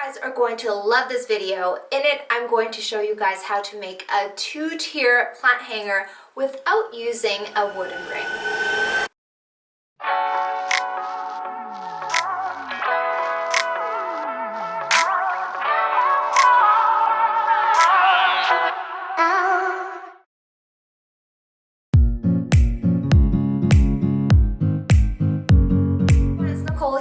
guys are going to love this video. In it, I'm going to show you guys how to make a two-tier plant hanger without using a wooden ring.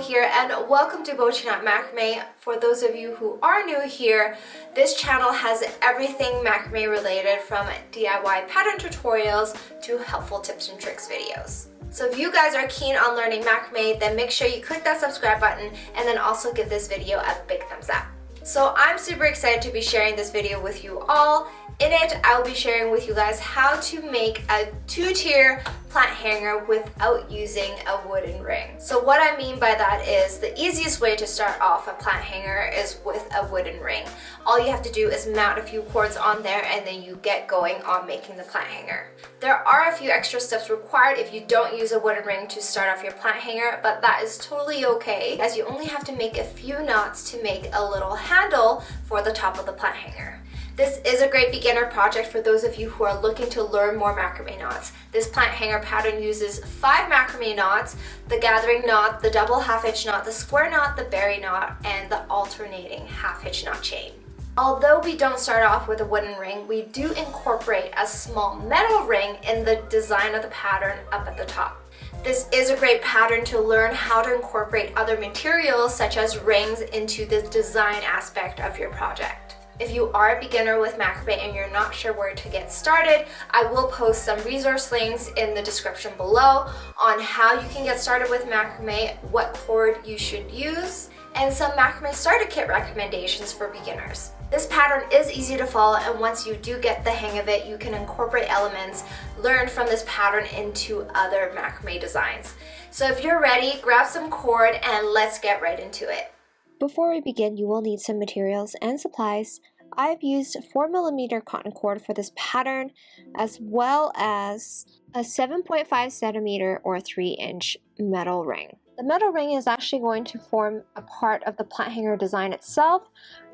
Here and welcome to Macrame. For those of you who are new here, this channel has everything macrame related, from DIY pattern tutorials to helpful tips and tricks videos. So if you guys are keen on learning macrame, then make sure you click that subscribe button and then also give this video a big thumbs up. So I'm super excited to be sharing this video with you all. In it, I'll be sharing with you guys how to make a two-tier plant hanger without using a wooden ring. So what I mean by that is the easiest way to start off a plant hanger is with a wooden ring. All you have to do is mount a few cords on there and then you get going on making the plant hanger. There are a few extra steps required if you don't use a wooden ring to start off your plant hanger, but that is totally okay, as you only have to make a few knots to make a little handle for the top of the plant hanger. This is a great beginner project for those of you who are looking to learn more macrame knots. This plant hanger pattern uses 5 macrame knots: the gathering knot, the double half hitch knot, the square knot, the berry knot, and the alternating half hitch knot chain. Although we don't start off with a wooden ring, we do incorporate a small metal ring in the design of the pattern up at the top. This is a great pattern to learn how to incorporate other materials such as rings into the design aspect of your project. If you are a beginner with macrame and you're not sure where to get started, I will post some resource links in the description below on how you can get started with macrame, what cord you should use, and some macrame starter kit recommendations for beginners. This pattern is easy to follow, and once you do get the hang of it, you can incorporate elements learned from this pattern into other macrame designs. So if you're ready, grab some cord and let's get right into it. Before we begin, you will need some materials and supplies. I've used 4mm cotton cord for this pattern, as well as a 7.5 centimeter or 3-inch metal ring. The metal ring is actually going to form a part of the plant hanger design itself,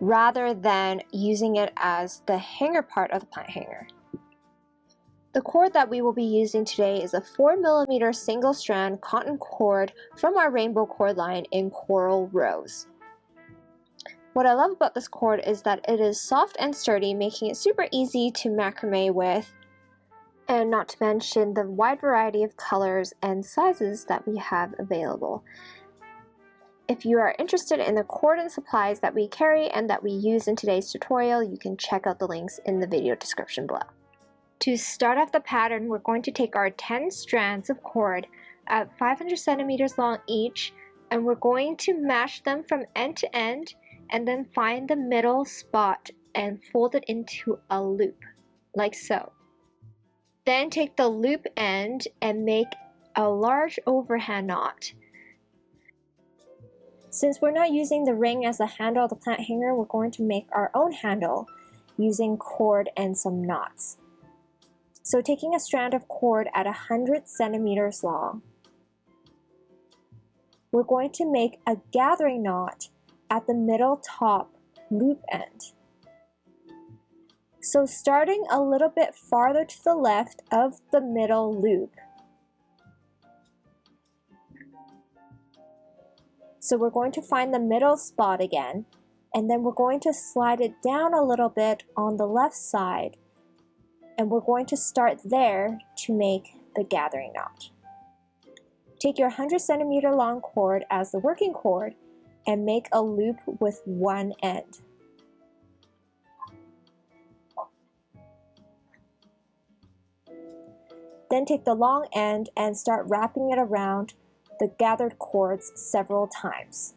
rather than using it as the hanger part of the plant hanger. The cord that we will be using today is a 4mm single strand cotton cord from our rainbow cord line in Coral Rose. What I love about this cord is that it is soft and sturdy, making it super easy to macrame with, and not to mention the wide variety of colors and sizes that we have available. If you are interested in the cord and supplies that we carry and that we use in today's tutorial, you can check out the links in the video description below. To start off the pattern, we're going to take our 10 strands of cord at 500 centimeters long each, and we're going to match them from end to end, and then find the middle spot and fold it into a loop, like so. Then take the loop end and make a large overhand knot. Since we're not using the ring as the handle of the plant hanger, we're going to make our own handle using cord and some knots. So taking a strand of cord at 100 centimeters long, we're going to make a gathering knot at the middle top loop end. So starting a little bit farther to the left of the middle loop. So we're going to find the middle spot again, and then we're going to slide it down a little bit on the left side, and we're going to start there to make the gathering knot. Take your 100 centimeter long cord as the working cord and make a loop with one end. Then take the long end and start wrapping it around the gathered cords several times.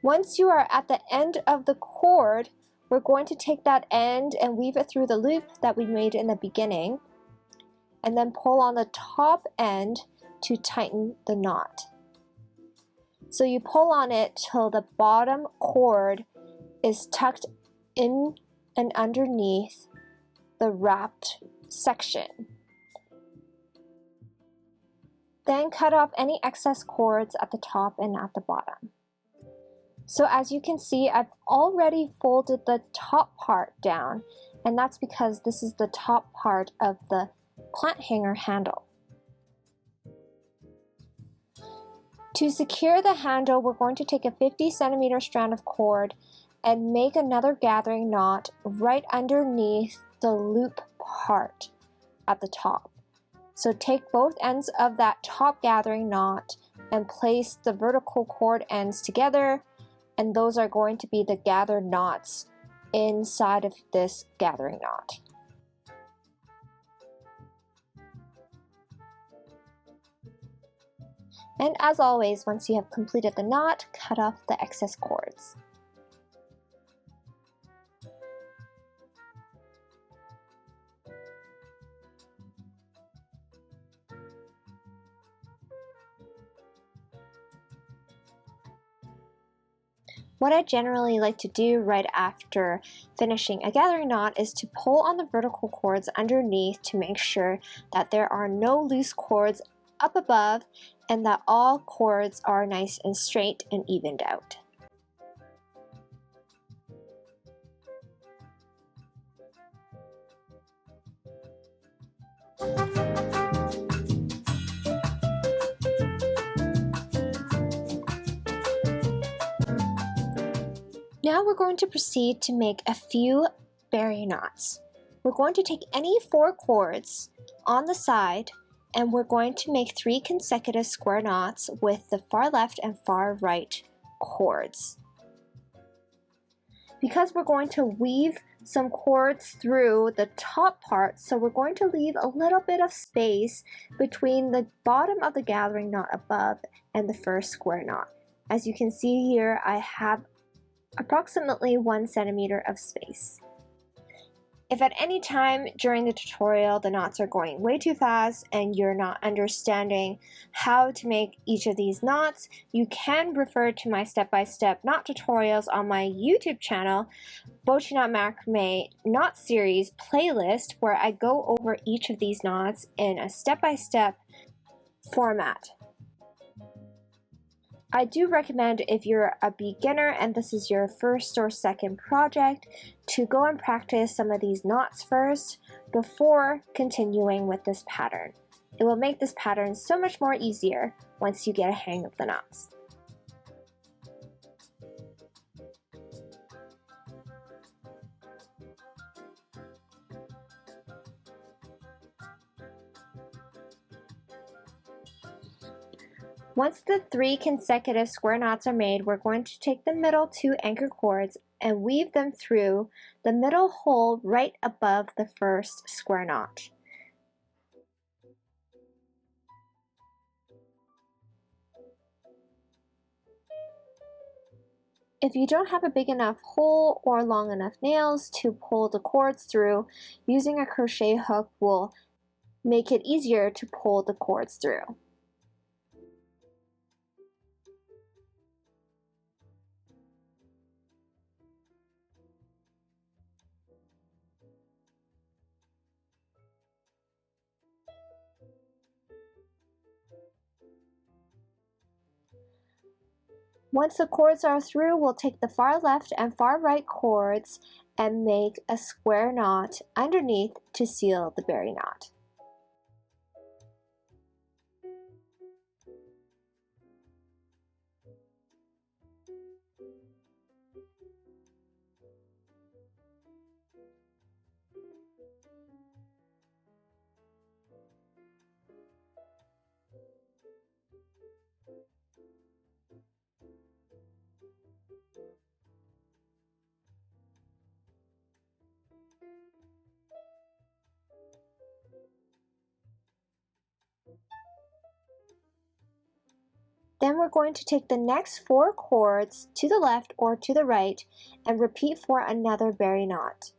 Once you are at the end of the cord, we're going to take that end and weave it through the loop that we made in the beginning, and then pull on the top end to tighten the knot. So you pull on it till the bottom cord is tucked in and underneath the wrapped section. Then cut off any excess cords at the top and at the bottom. So as you can see, I've already folded the top part down, and that's because this is the top part of the plant hanger handle. To secure the handle, we're going to take a 50cm strand of cord and make another gathering knot right underneath the loop part at the top. So take both ends of that top gathering knot and place the vertical cord ends together, and those are going to be the gathered knots inside of this gathering knot. And as always, once you have completed the knot, cut off the excess cords. What I generally like to do right after finishing a gathering knot is to pull on the vertical cords underneath to make sure that there are no loose cords up above and that all cords are nice and straight and evened out. Now we're going to proceed to make a few berry knots. We're going to take any 4 cords on the side and we're going to make 3 consecutive square knots with the far left and far right cords. Because we're going to weave some cords through the top part, so we're going to leave a little bit of space between the bottom of the gathering knot above and the first square knot. As you can see here, I have approximately 1 centimeter of space. If at any time during the tutorial the knots are going way too fast and you're not understanding how to make each of these knots, you can refer to my step-by-step knot tutorials on my YouTube channel, Knot Macrame Knot Series playlist, where I go over each of these knots in a step-by-step format. I do recommend, if you're a beginner and this is your first or second project, to go and practice some of these knots first before continuing with this pattern. It will make this pattern so much more easier once you get a hang of the knots. Once the 3 consecutive square knots are made, we're going to take the middle 2 anchor cords and weave them through the middle hole right above the first square knot. If you don't have a big enough hole or long enough nails to pull the cords through, using a crochet hook will make it easier to pull the cords through. Once the cords are through, we'll take the far left and far right cords and make a square knot underneath to seal the berry knot. Then we're going to take the next 4 cords to the left or to the right and repeat for another berry knot.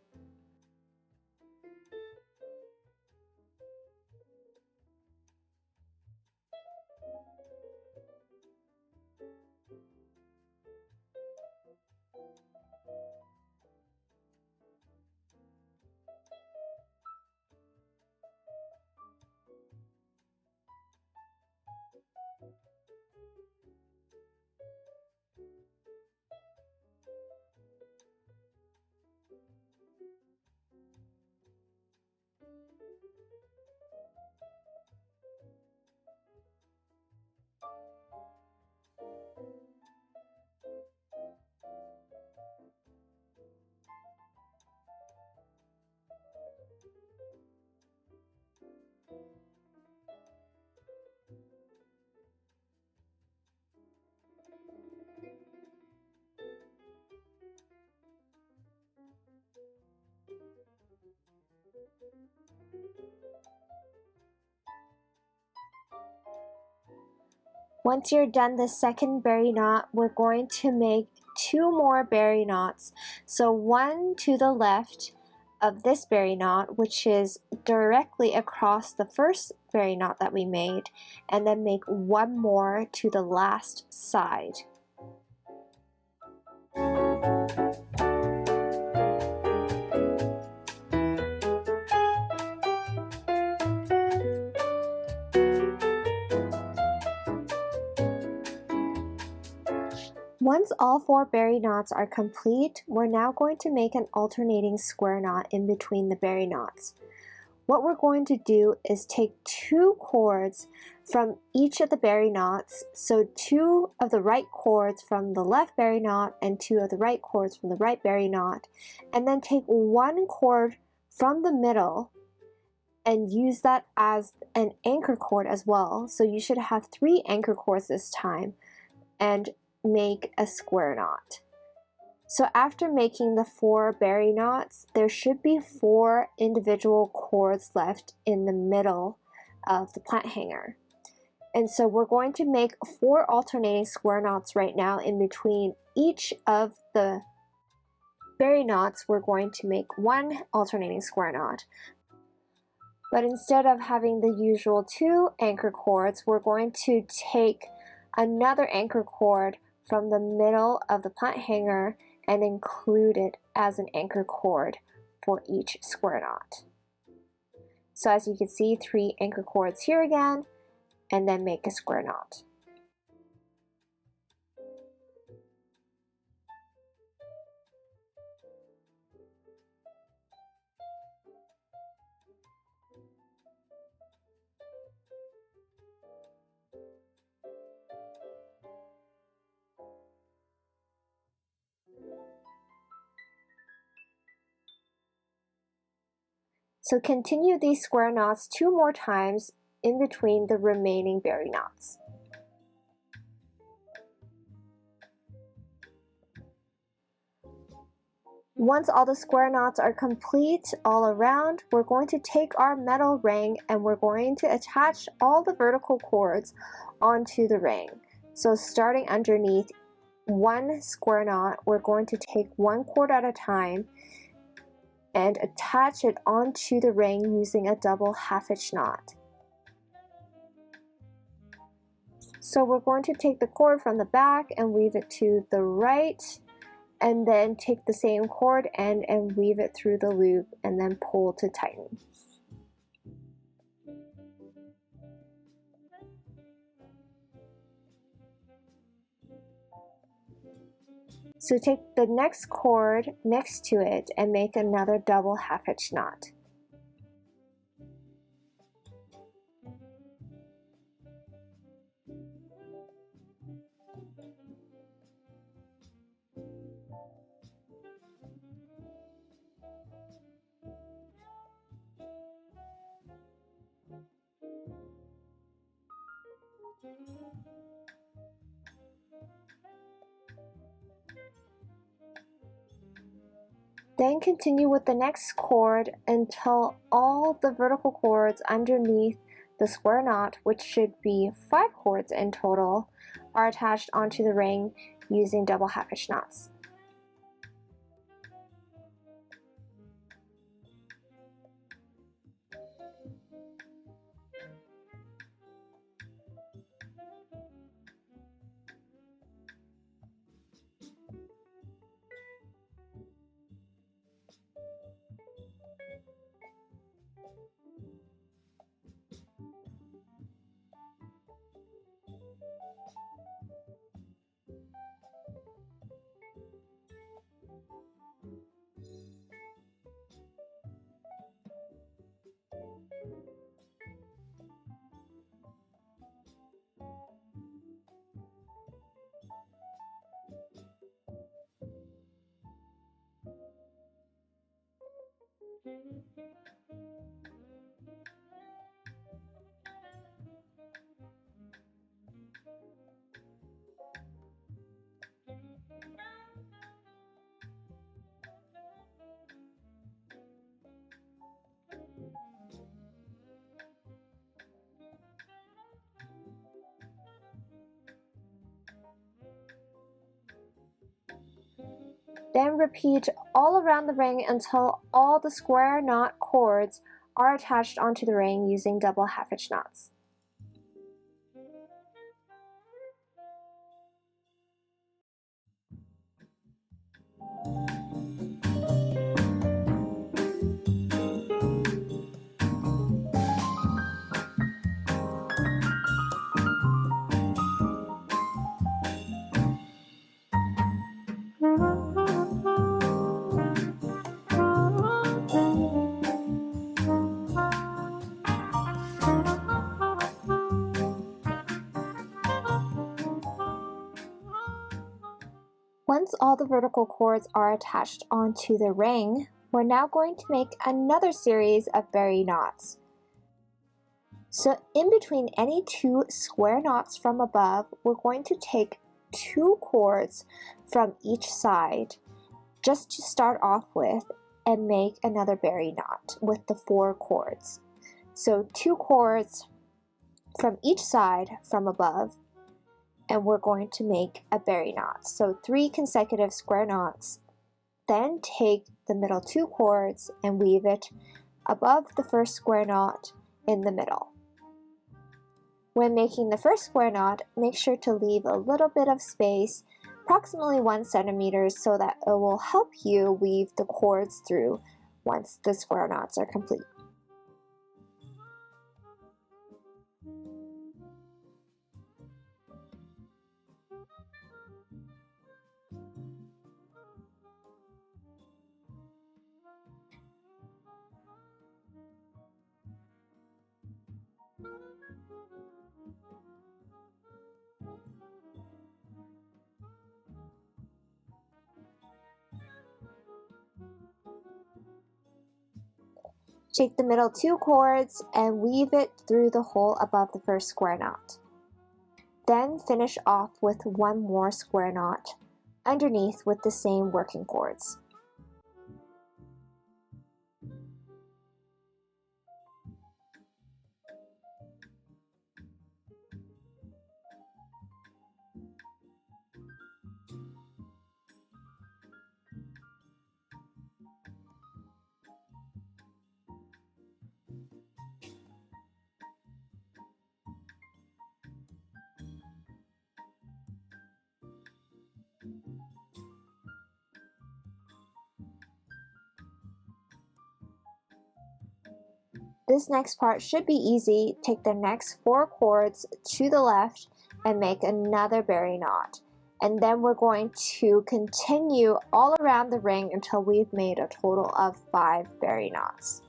Once you're done the second berry knot, we're going to make 2 more berry knots. So one to the left of this berry knot, which is directly across the first berry knot that we made, and then make 1 more to the last side. Once all 4 berry knots are complete, we're now going to make an alternating square knot in between the berry knots. What we're going to do is take 2 cords from each of the berry knots, so 2 of the right cords from the left berry knot and 2 of the right cords from the right berry knot, and then take 1 cord from the middle and use that as an anchor cord as well. So you should have 3 anchor cords this time, and make a square knot. So after making the 4 berry knots, there should be 4 individual cords left in the middle of the plant hanger. And so we're going to make 4 alternating square knots right now in between each of the berry knots. We're going to make 1 alternating square knot. But instead of having the usual 2 anchor cords, we're going to take another anchor cord from the middle of the plant hanger and include it as an anchor cord for each square knot. So as you can see, 3 anchor cords here again, and then make a square knot. So continue these square knots 2 more times in between the remaining berry knots. Once all the square knots are complete all around, we're going to take our metal ring and we're going to attach all the vertical cords onto the ring. So starting underneath 1 square knot, we're going to take 1 cord at a time and attach it onto the ring using a double half hitch knot. So we're going to take the cord from the back and weave it to the right, and then take the same cord and weave it through the loop and then pull to tighten. So take the next cord next to it and make another double half hitch knot. Then continue with the next cord until all the vertical cords underneath The square knot, which should be 5 cords in total, are attached onto the ring using double half hitch knots. Then repeat all around the ring until all the square knot cords are attached onto the ring using double half hitch knots. Once all the vertical cords are attached onto the ring, we're now going to make another series of berry knots. So in between any 2 square knots from above, we're going to take 2 cords from each side just to start off with and make another berry knot with the 4 cords. So 2 cords from each side from above, and we're going to make a berry knot. So 3 consecutive square knots. Then take the middle 2 cords and weave it above the first square knot in the middle. When making the first square knot, make sure to leave a little bit of space, approximately 1 centimeter, so that it will help you weave the cords through once the square knots are complete. Take the middle 2 cords and weave it through the hole above the first square knot. Then finish off with 1 more square knot underneath with the same working cords. This next part should be easy. Take the next 4 cords to the left and make another berry knot. And then we're going to continue all around the ring until we've made a total of 5 berry knots.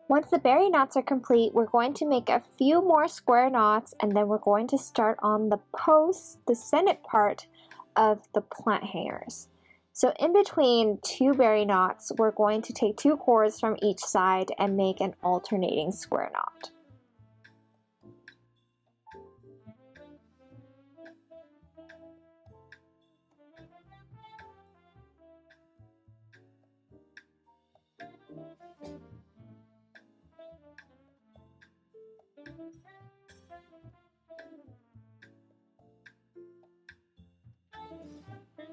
Once the berry knots are complete, we're going to make a few more square knots, and then we're going to start on the posts, the sennit part of the plant hangers. So in between two berry knots, we're going to take two cords from each side and make an alternating square knot.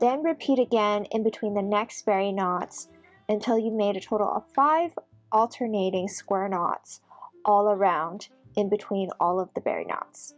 Then repeat again in between the next berry knots until you made a total of 5 alternating square knots all around in between all of the berry knots.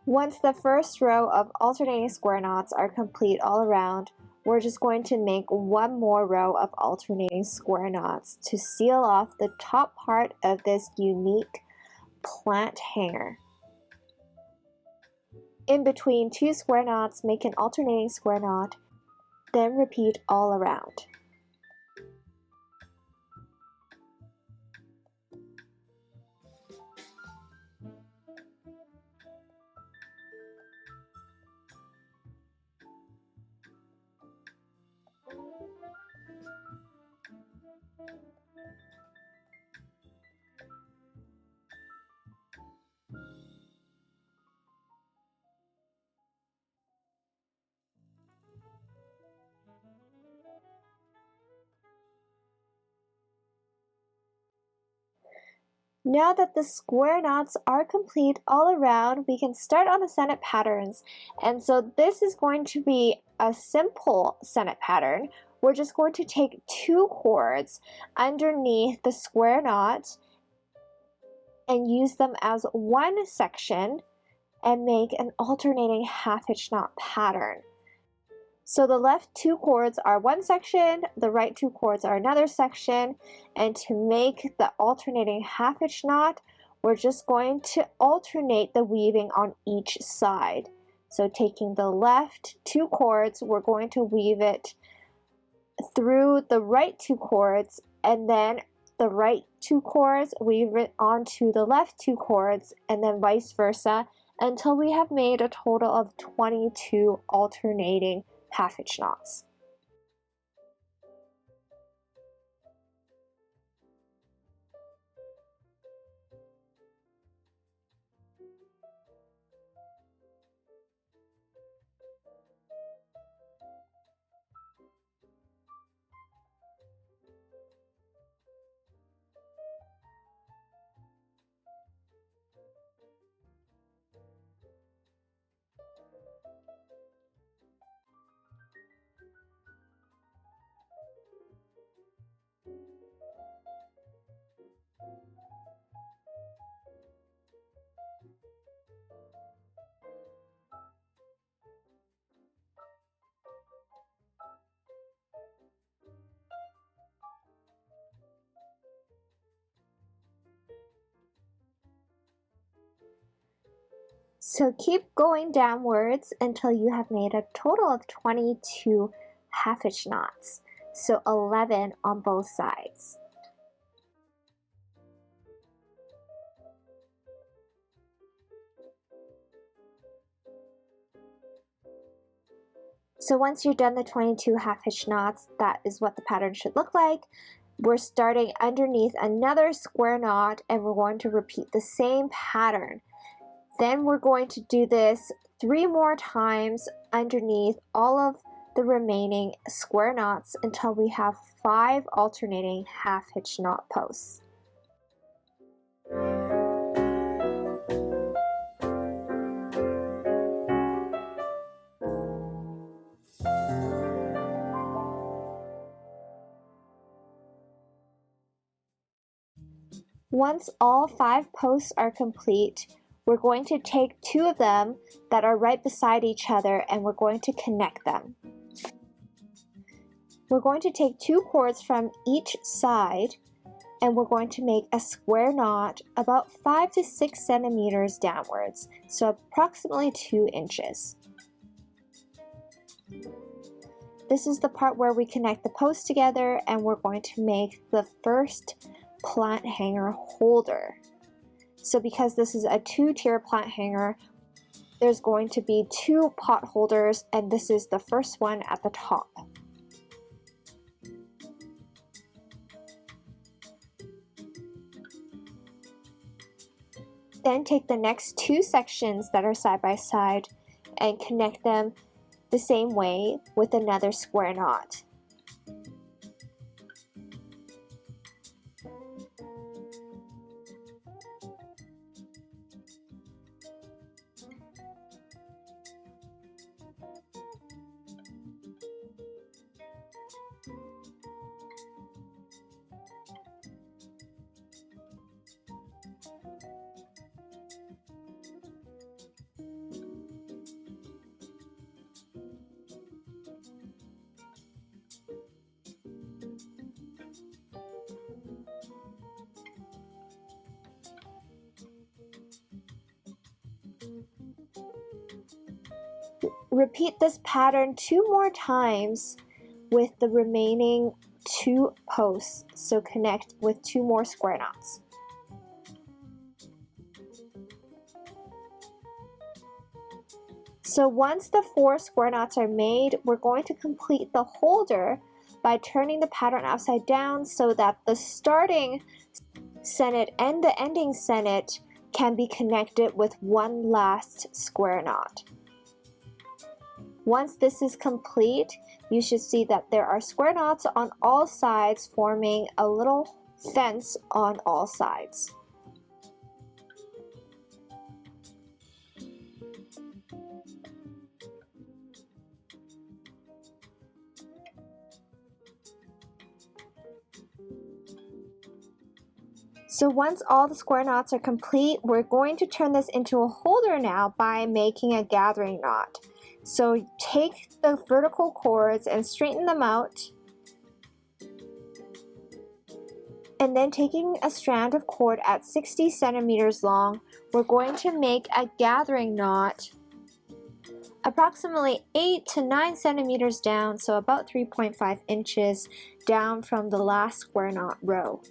Once the first row of alternating square knots are complete all around, we're just going to make one more row of alternating square knots to seal off the top part of this unique plant hanger. In between two square knots, make an alternating square knot, then repeat all around. Now that the square knots are complete all around, we can start on the sonnet patterns. And so this is going to be a simple sonnet pattern. We're just going to take two cords underneath the square knot and use them as one section and make an alternating half hitch knot pattern. So the left two cords are one section, the right two cords are another section, and to make the alternating half hitch knot, we're just going to alternate the weaving on each side. So taking the left two cords, we're going to weave it through the right two cords, and then the right two cords, weave it onto the left two cords, and then vice versa, until we have made a total of 22 alternating half hitch knots. So keep going downwards until you have made a total of 22 half hitch knots, so 11 on both sides. So once you've done the 22 half hitch knots, that is what the pattern should look like. We're starting underneath another square knot and we're going to repeat the same pattern. Then we're going to do this 3 more times underneath all of the remaining square knots until we have 5 alternating half hitch knot posts. Once all 5 posts are complete, we're going to take 2 of them that are right beside each other and we're going to connect them. We're going to take 2 cords from each side and we're going to make a square knot about 5 to 6 centimeters downwards, so approximately 2 inches. This is the part where we connect the posts together, and we're going to make the first plant hanger holder. So because this is a 2-tier plant hanger, there's going to be 2 pot holders, and this is the first one at the top. Then take the next 2 sections that are side by side and connect them the same way with another square knot. Repeat this pattern 2 more times with the remaining 2 posts, so connect with 2 more square knots. So once the 4 square knots are made, we're going to complete the holder by turning the pattern upside down so that the starting senet and the ending senet can be connected with one last square knot. Once this is complete, you should see that there are square knots on all sides, forming a little fence on all sides. So once all the square knots are complete, we're going to turn this into a holder now by making a gathering knot. So take the vertical cords and straighten them out. And then taking a strand of cord at 60 centimeters long, we're going to make a gathering knot approximately 8 to 9 centimeters down, so about 3.5 inches down from the last square knot row.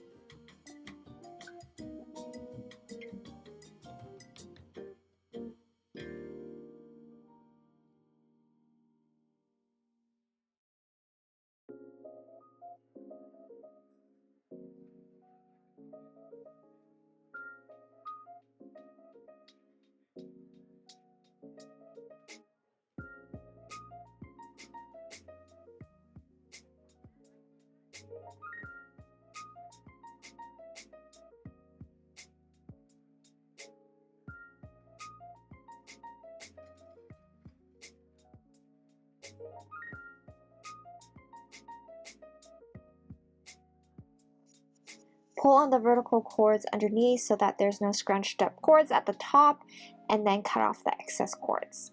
Pull on the vertical cords underneath so that there's no scrunched up cords at the top, and then cut off the excess cords.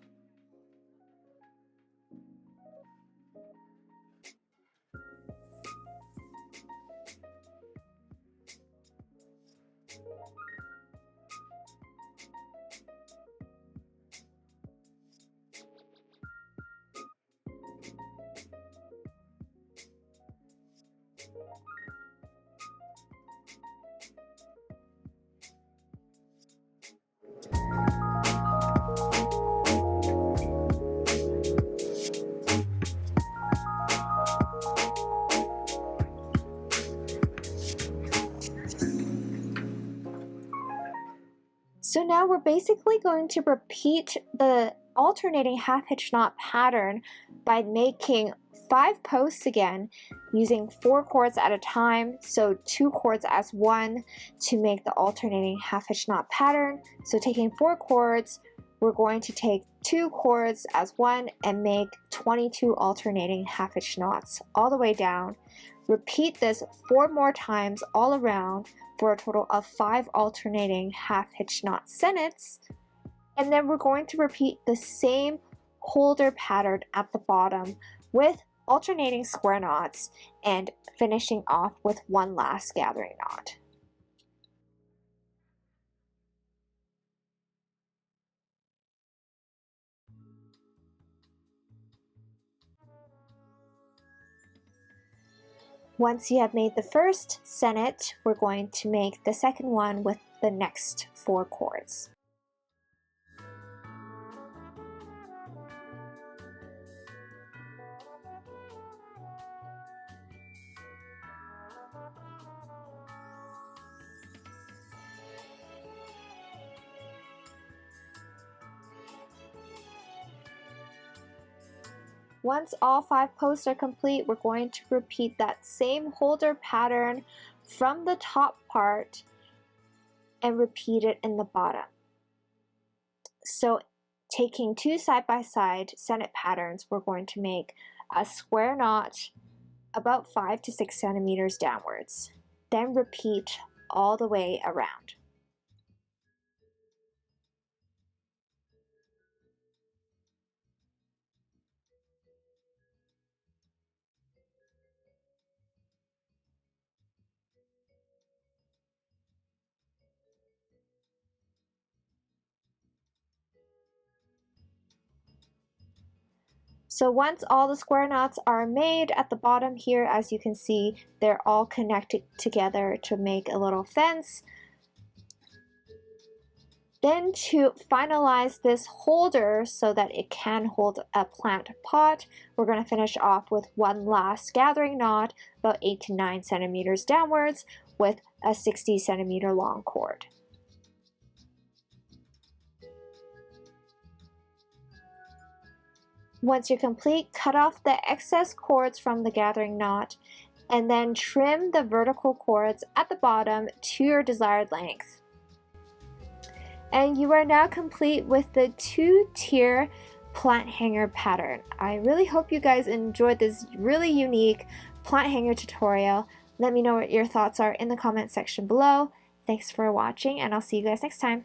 So now we're basically going to repeat the alternating half hitch knot pattern by making 5 posts again, using 4 cords at a time, so 2 cords as one to make the alternating half hitch knot pattern. So taking 4 cords, we're going to take 2 cords as one and make 22 alternating half hitch knots all the way down. Repeat this 4 more times all around for a total of 5 alternating half hitch knot senets, and then we're going to repeat the same holder pattern at the bottom with alternating square knots, and finishing off with one last gathering knot. Once you have made the first senet, we're going to make the second one with the next 4 cords. Once all 5 posts are complete, we're going to repeat that same holder pattern from the top part and repeat it in the bottom. So taking 2 side-by-side senet patterns, we're going to make a square knot about 5 to 6 centimeters downwards. Then repeat all the way around. So once all the square knots are made at the bottom here, as you can see, they're all connected together to make a little fence. Then to finalize this holder so that it can hold a plant pot, we're going to finish off with one last gathering knot about 8 to 9 centimeters downwards with a 60 centimeter long cord. Once you're complete, cut off the excess cords from the gathering knot and then trim the vertical cords at the bottom to your desired length. And you are now complete with the 2-tier plant hanger pattern. I really hope you guys enjoyed this really unique plant hanger tutorial. Let me know what your thoughts are in the comment section below. Thanks for watching, and I'll see you guys next time.